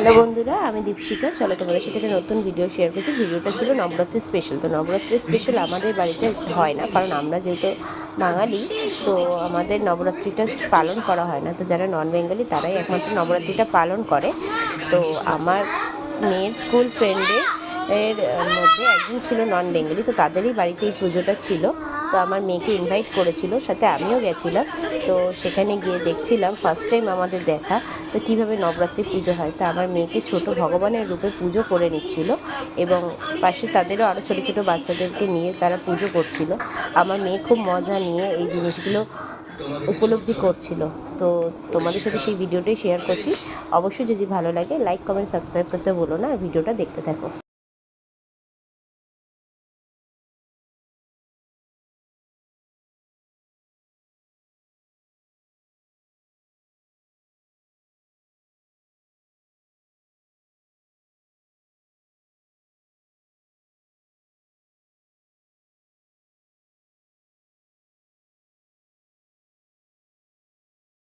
Hello বন্ধুরা, আমি দীপশিকা। চলো তোমাদের সাথে একটা নতুন ভিডিও শেয়ার করছি। ভিডিওটা ছিল নবরাত্রি স্পেশাল। তো নবরাত্রি স্পেশাল আমাদের বাড়িতে হয় না, কারণ আমরা যেহেতু বাঙালি, তো আমাদের নবরাত্রিটা পালন করা হয় না। তো যারা নন বেঙ্গলি তারাই একমাত্র নবরাত্রিটা পালন করে। তো আমার মেয়ের স্কুল ফ্রেন্ডের মধ্যে একজন ছিল নন বেঙ্গলি, তো তাদেরই বাড়িতে এই পুজোটা ছিল। তো আমার মেয়েকে ইনভাইট করেছিল, সাথে আমিও গেছিলাম। তো সেখানে গিয়ে দেখছিলাম, ফার্স্ট টাইম আমাদের দেখা, তো কীভাবে নবরাত্রি পুজো হয়। তা আমার মেয়েকে ছোট ভগবানের রূপে পুজো করে নিচ্ছিল, এবং পাশে তাদেরও আরও ছোটো ছোটো বাচ্চাদেরকে নিয়ে তারা পুজো করছিল। আমার মেয়ে খুব মজা নিয়ে এই জিনিসগুলো উপলব্ধি করছিল। তো তোমাদের সাথে সেই ভিডিওটাই শেয়ার করছি। অবশ্যই যদি ভালো লাগে লাইক, কমেন্ট, সাবস্ক্রাইব করতে বলো না, আর ভিডিওটা দেখতে থাকো।